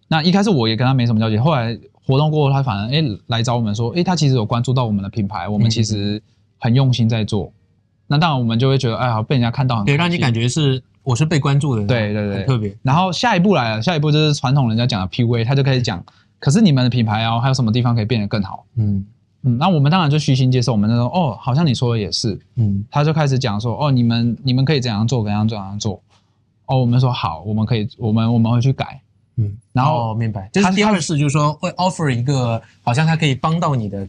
那一开始我也跟他没什么交集，后来。活动过后，他反而来找我们说，他其实有关注到我们的品牌，我们其实很用心在做。那当然我们就会觉得，哎呀，被人家看到很开心，对，让你感觉是我是被关注的，对，很特别。然后下一步来了，下一步就是传统人家讲的 PUA， 他就开始讲，可是你们的品牌还有什么地方可以变得更好？那我们当然就虚心接受，我们就说好像你说的也是，他就开始讲说，你们可以怎样做，怎样做，我们说好，我们可以，我们会去改。然后明白，这是第二次，就是说会 offer 一个好像他可以帮到你的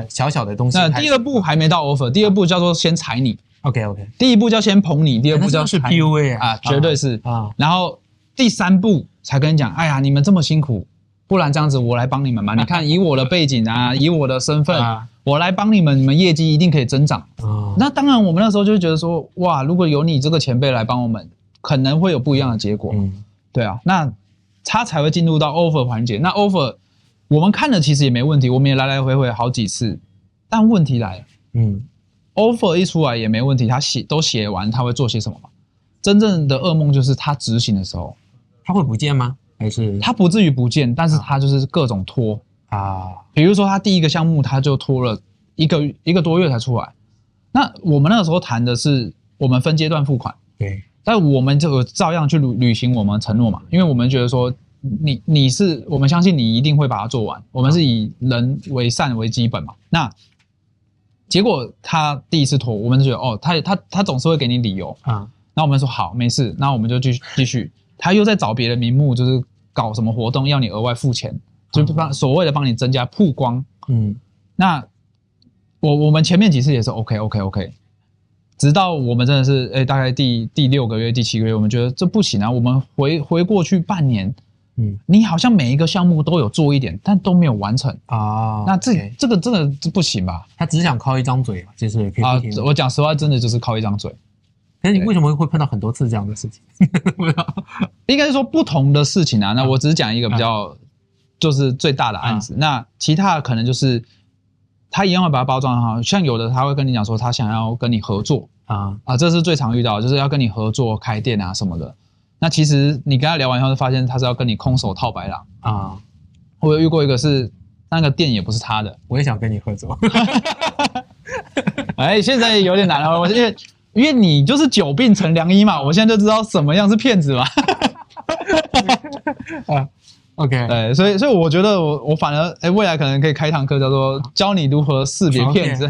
小小的东西。那第二步还没到 offer， 第二步叫做先踩你。OK， 第一步叫先捧你，第二步叫是 PUA 啊，绝对是啊。然后第三步才跟你讲，哎呀，你们这么辛苦，不然这样子我来帮你们吧。你看以我的背景啊，以我的身份，我来帮你们，你们业绩一定可以增长。那当然，我们那时候就觉得说，哇，如果有你这个前辈来帮我们，可能会有不一样的结果。对啊，那。他才会进入到 offer 环节。那 offer 我们看了其实也没问题，我们也来来回回好几次。但问题来了，offer 一出来也没问题，他都写完，他会做些什么吗？真正的噩梦就是他执行的时候，他会不见吗？还是他不至于不见，但是他就是各种拖比如说他第一个项目他就拖了一个多月才出来。那我们那个时候谈的是我们分阶段付款，对。但我们就照样去履行我们承诺嘛，因为我们觉得说我们相信你一定会把它做完，我们是以人为善为基本嘛。那结果他第一次拖，我们就觉得他总是会给你理由那我们说好没事，那我们就继续。他又在找别的名目，就是搞什么活动要你额外付钱，就所谓的帮你增加曝光。那我们前面几次也是 OK。直到我们真的是大概第6个月、第7个月，我们觉得这不行啊！我们回过去半年，你好像每一个项目都有做一点，但都没有完成那这个真的不行吧？他只想靠一张嘴嘛，其实也可以我讲实话，真的就是靠一张嘴。可是你为什么会碰到很多次这样的事情？应该是说不同的事情啊。那我只是讲一个比较就是最大的案子，那其他的可能就是。他一样会把它包装好，像有的他会跟你讲说他想要跟你合作这是最常遇到的，就是要跟你合作开店啊什么的。那其实你跟他聊完以后，就发现他是要跟你空手套白狼我有遇过一个是那个店也不是他的，我也想跟你合作。现在有点难了，因为你就是久病成良医嘛，我现在就知道什么样是骗子嘛。OK， 所以我觉得我反而未来可能可以开一堂课，叫做教你如何识别骗子。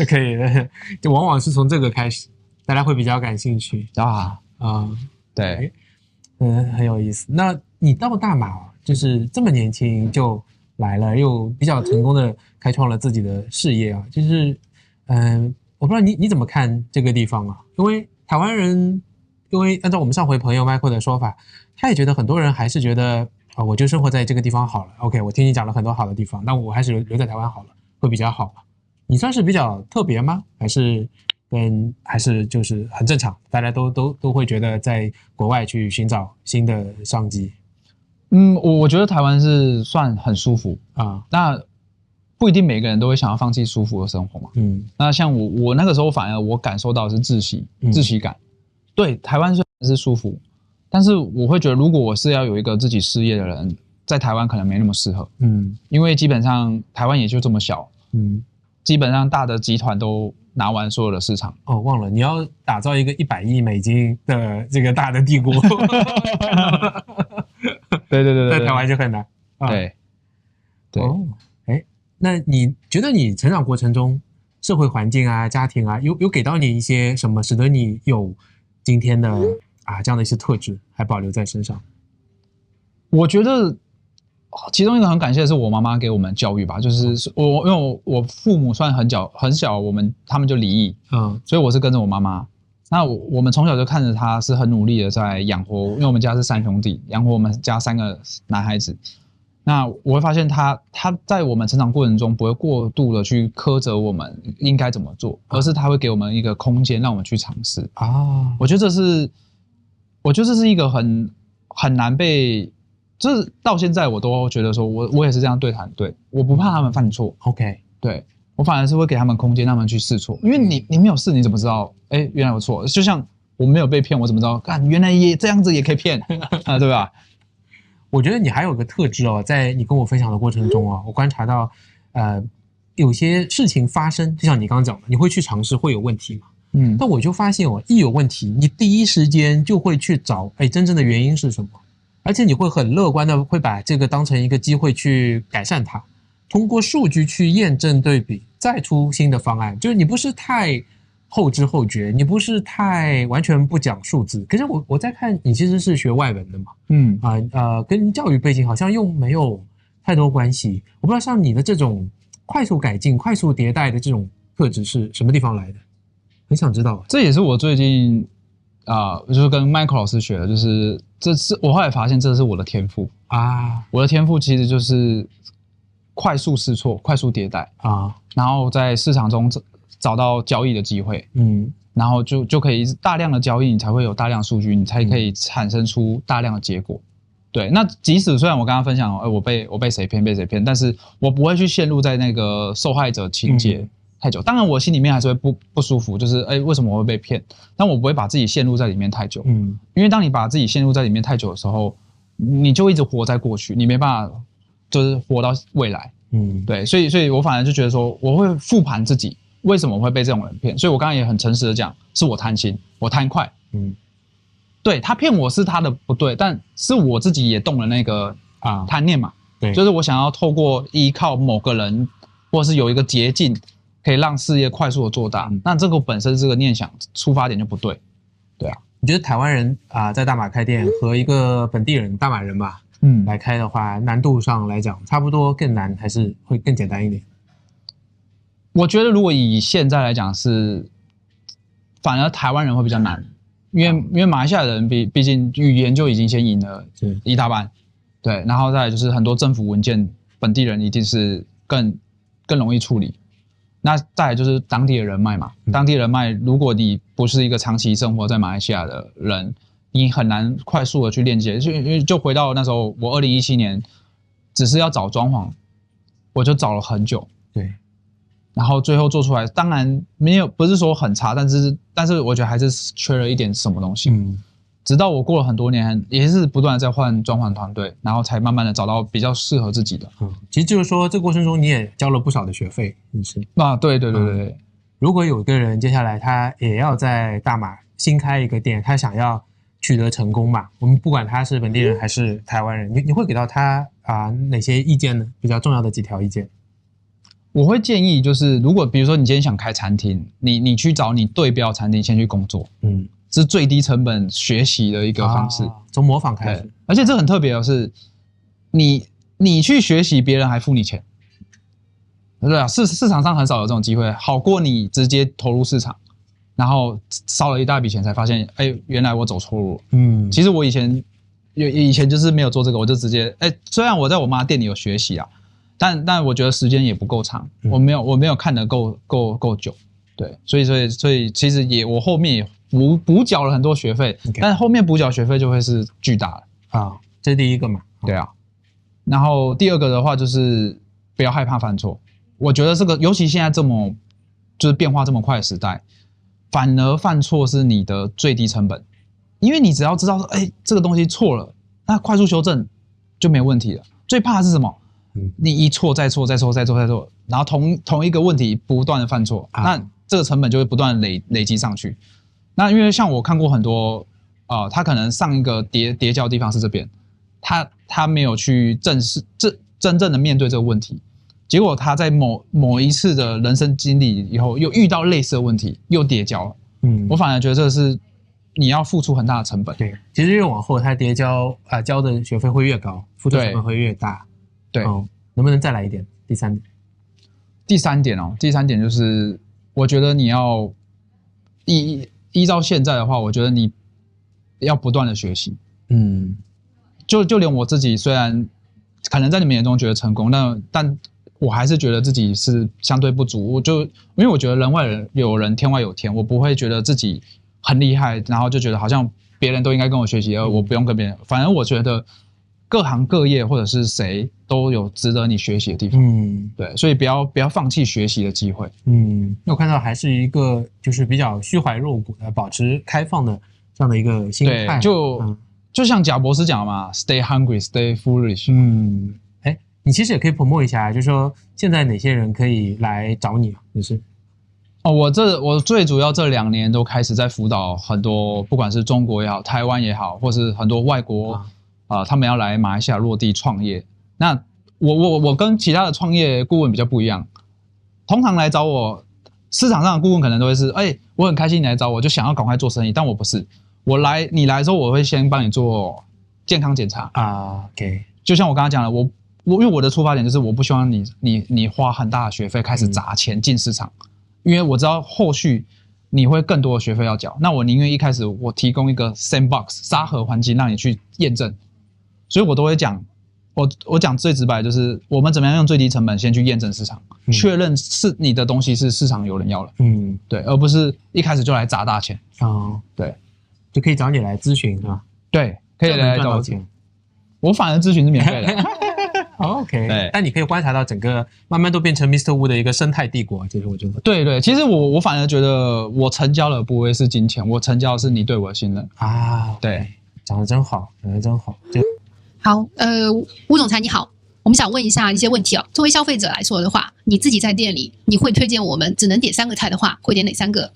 可以的，就往往是从这个开始，大家会比较感兴趣对，很有意思。那你到大马就是这么年轻就来了，又比较成功的开创了自己的事业就是我不知道你怎么看这个地方因为台湾人。因为按照我们上回朋友 Michael 的说法，他也觉得很多人还是觉得我就生活在这个地方好了。OK， 我听你讲了很多好的地方，那我还是留在台湾好了，会比较好。你算是比较特别吗？还是跟还是就是很正常，大家都会觉得在国外去寻找新的商机。我觉得台湾是算很舒服啊，那不一定每个人都会想要放弃舒服的生活嘛。那像我那个时候反而我感受到的是窒息感。对，台湾虽然是舒服，但是我会觉得如果我是要有一个自己事业的人，在台湾可能没那么适合。因为基本上台湾也就这么小。基本上大的集团都拿完所有的市场。忘了你要打造一个100亿美金的这个大的帝国。对，在台湾就很难。对。那你觉得你成长过程中社会环境啊、家庭啊，有给到你一些什么，使得你有今天的这样的一些特质还保留在身上？我觉得其中一个很感谢的是我妈妈给我们教育吧，就是因为我父母算很小，他们就离异，所以我是跟着我妈妈。那我们从小就看着她是很努力的在养活，因为我们家是3兄弟，养活我们家3个男孩子。那我会发现他在我们成长过程中不会过度的去苛责我们应该怎么做，而是他会给我们一个空间让我们去尝试。我觉得这是一个很难被。就是到现在我都觉得说我也是这样对他们，对，我不怕他们犯错。OK， 对，我反而是会给他们空间，让他们去试错，因为你没有试，你怎么知道？原来我错了。就像我没有被骗，我怎么知道？原来也这样子也可以骗对吧？我觉得你还有个特质在你跟我分享的过程中我观察到，有些事情发生，就像你刚刚讲的，你会去尝试，会有问题嘛？但我就发现一有问题，你第一时间就会去找，真正的原因是什么？而且你会很乐观的会把这个当成一个机会去改善它，通过数据去验证对比，再出新的方案。就是你不是太后知后觉，你不是太完全不讲数字。可是我在看你其实是学外文的嘛，跟教育背景好像又没有太多关系。我不知道像你的这种快速改进、快速迭代的这种特质是什么地方来的，很想知道。这也是我最近就是跟 Michael 老师学的，就是这是我后来发现这是我的天赋我的天赋其实就是快速试错、快速迭代然后在市场中找到交易的机会，然后就可以大量的交易，你才会有大量数据，你才可以产生出大量的结果。对，那即使虽然我刚刚分享我被谁骗，但是我不会去陷入在那个受害者情节太久。当然我心里面还是会不舒服，就是为什么我会被骗？但我不会把自己陷入在里面太久。因为当你把自己陷入在里面太久的时候，你就一直活在过去，你没办法就是活到未来。对，所以我反而就觉得说，我会复盘自己为什么会被这种人骗。所以我刚刚也很诚实的讲，是我贪心，我贪快。对，他骗我是他的不对，但是我自己也动了那个贪念嘛。对，就是我想要透过依靠某个人，或是有一个捷径可以让事业快速的做大，那这个本身这个念想出发点就不对。对啊，你觉得台湾人在大马开店和一个本地人大马人吧，来开的话，难度上来讲差不多更难，还是会更简单一点？我觉得如果以现在来讲是，反而台湾人会比较难，因为马来西亚人毕竟语言就已经先赢了一大半，对，然后再来就是很多政府文件，本地人一定是更容易处理。那再来就是当地的人脉嘛，当地人脉，如果你不是一个长期生活在马来西亚的人，你很难快速的去链接。就回到那时候，我2017年只是要找装潢，我就找了很久，对，然后最后做出来，当然不是说很差，但是我觉得还是缺了一点什么东西。直到我过了很多年，也是不断的在换装潢团队，然后才慢慢的找到比较适合自己的。其实就是说，这个过程中你也交了不少的学费，是对。如果有一个人接下来他也要在大马新开一个店，他想要取得成功嘛，我们不管他是本地人还是台湾人，你会给到他哪些意见呢？比较重要的几条意见。我会建议就是，如果比如说你今天想开餐厅，你去找你对标餐厅先去工作，是最低成本学习的一个方式，从模仿开始。而且这很特别的是，你去学习，别人还付你钱，对啊，市场上很少有这种机会，好过你直接投入市场，然后烧了一大笔钱才发现，原来我走错路了。其实我以前就是没有做这个，我就直接虽然我在我妈店里有学习啊，但我觉得时间也不够长，我没有看得够久。对，所以其实我后面也补缴了很多学费，但是后面补缴学费就会是巨大了啊，这是第一个嘛。对啊，然后第二个的话就是不要害怕犯错。我觉得这个尤其现在这么就是变化这么快的时代，反而犯错是你的最低成本，因为你只要知道说，这个东西错了，那快速修正就没有问题了。最怕的是什么？你一错再错，然后同一个问题不断的犯错，那这个成本就会不断累积上去。那因为像我看过很多，他可能上一个跌跤的地方是这边，他没有去真正的面对这个问题，结果他在某一次的人生经历以后，又遇到类似的问题，又跌跤了。我反而觉得这是你要付出很大的成本。对，其实越往后，他跌跤交的学费会越高，付出成本会越大。对，能不能再来一点？第三点就是我觉得你要依照现在的话，我觉得你要不断的学习。就连我自己，虽然可能在你们眼中觉得成功，但我还是觉得自己是相对不足。因为我觉得人外有人，天外有天，我不会觉得自己很厉害，然后就觉得好像别人都应该跟我学习，而我不用跟别人。反而我觉得各行各业或者是谁都有值得你学习的地方。对，所以不要放弃学习的机会。我看到还是一个就是比较虚怀若谷的，保持开放的这样的一个心态。对，就像贾博士讲嘛 ，Stay hungry, stay foolish。你其实也可以 promote 一下，就是说现在哪些人可以来找你啊？就是我最主要这2年都开始在辅导很多，不管是中国也好，台湾也好，或是很多外国他们要来马来西亚落地创业。那我跟其他的创业顾问比较不一样，通常来找我市场上的顾问可能都会是，我很开心你来找我，就想要赶快做生意，但我不是。你来的时候，我会先帮你做健康检查OK， 就像我刚刚讲的，因为我的出发点就是我不希望你花很大的学费开始砸钱进市场，因为我知道后续你会更多的学费要缴。那我宁愿一开始我提供一个 sandbox 沙盒环境让你去验证，所以我都会讲，我讲最直白就是我们怎么样用最低成本先去验证市场，确认是你的东西是市场有人要了，对，而不是一开始就来砸大钱。对。就可以找你来咨询啊？对，可以来找我钱。我反而咨询是免费的。OK， 对。但你可以观察到整个慢慢都变成 Mr. Wu 的一个生态帝国，其实我觉得。对，其实我反而觉得我成交的不会是金钱，我成交的是你对我的信任啊。对，讲得真好，好，吴总裁你好，我们想问一下一些问题哦。作为消费者来说的话，你自己在店里，你会推荐我们只能点3个菜的话，会点哪3个？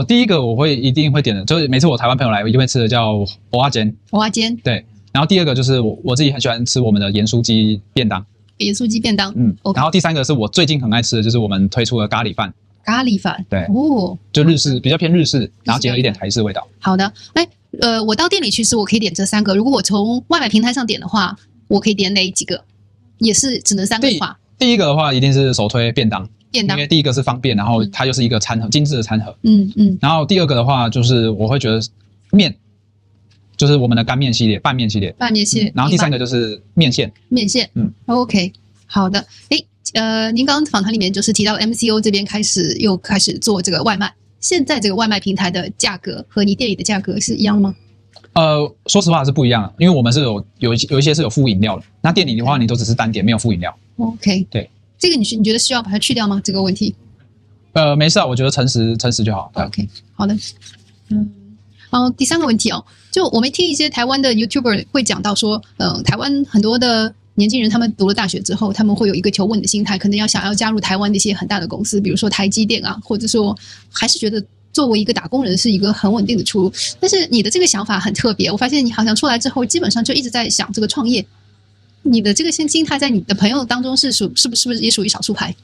第一个我一定会点的，就是每次我台湾朋友来，我一定会吃的叫蚵仔煎。对，然后第二个就是我自己很喜欢吃我们的盐酥鸡便当。OK。然后第3个是我最近很爱吃的，就是我们推出的咖喱饭。对，就日式，比较偏日式，然后结合一点台式味道。好的，我到店里去吃，我可以点这3个。如果我从外卖平台上点的话，我可以点哪几个？也是只能3个的话。第一个的话一定是首推便当，因为第一个是方便，然后它又是一个餐盒，精致的餐盒。然后第二个的话就是我会觉得面，就是我们的干面系列、拌面系列。然后第3个就是面线。OK， 好的。您刚刚访谈里面就是提到 MCO 这边开始做这个外卖，现在这个外卖平台的价格和你店里的价格是一样的吗？说实话是不一样的，因为我们是有一些是有附饮料的，那店里的话你都只是单点，没有附饮料。OK， 对，这个你觉得需要把它去掉吗？这个问题？没事啊，我觉得诚实就好。OK， 好的。第3个问题哦，就我们听一些台湾的 YouTuber 会讲到说，台湾很多的年轻人他们读了大学之后，他们会有一个求稳的心态，可能想要加入台湾的一些很大的公司，比如说台积电啊，或者说还是觉得作为一个打工人是一个很稳定的出路。但是你的这个想法很特别，我发现你好像出来之后基本上就一直在想这个创业。你的这个心态在你的朋友当中是不是也属于少数派？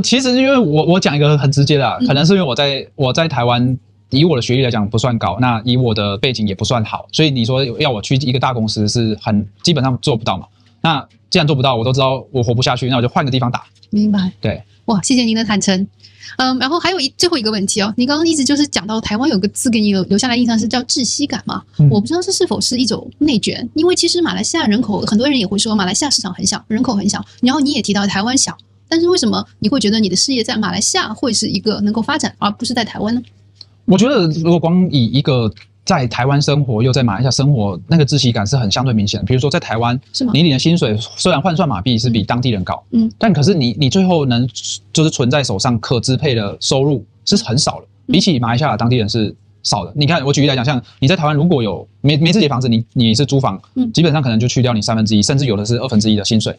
其实因为我讲一个很直接的可能是因为我在台湾以我的学历来讲不算高，那以我的背景也不算好，所以你说要我去一个大公司是基本上做不到嘛。那既然做不到，我都知道我活不下去，那我就换个地方打。明白。对，哇，谢谢您的坦诚。然后还有最后一个问题哦，你刚刚一直就是讲到台湾有个字给你留下来印象是叫窒息感嘛？我不知道是否是一种内卷，因为其实马来西亚人口很多人也会说马来西亚市场很小，人口很小，然后你也提到台湾小，但是为什么你会觉得你的事业在马来西亚会是一个能够发展，而不是在台湾呢？我觉得如果光以一个在台湾生活又在马来西亚生活，那个窒息感是很相对明显的。比如说在台湾，你领的薪水虽然换算马币是比当地人高，但可是你最后能就是存在手上可支配的收入是很少的，比起马来西亚的当地人是少的。你看，我举例来讲，像你在台湾如果有没自己的房子，你是租房，基本上可能就去掉你1/3，甚至有的是2/2的薪水。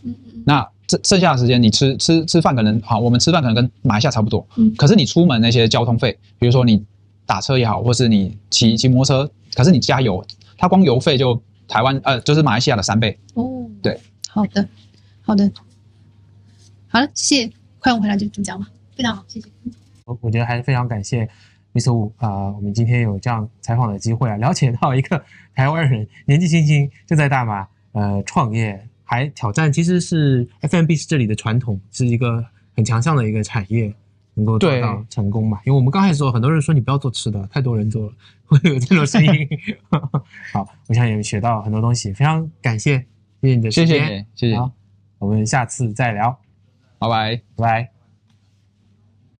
那剩下的时间你吃饭可能好，我们吃饭可能跟马来西亚差不多，可是你出门那些交通费，比如说你打车也好，或是你骑摩托车，可是你加油，它光油费就台湾就是马来西亚的3倍。哦，对，好的，好了，谢谢，快问回答就这样吧，非常好，谢谢。我觉得还是非常感谢 Mr. Wu 我们今天有这样采访的机会了解到一个台湾人年纪轻轻就在大马创业，还挑战其实是 F&B 是这里的传统，是一个很强项的一个产业。能够做到成功嘛？因为我们刚开始说，很多人说你不要做吃的，太多人做了，会有这种声音。好，我想也学到很多东西，非常感谢，谢谢你的时间，谢谢。好，我们下次再聊，拜拜，拜拜。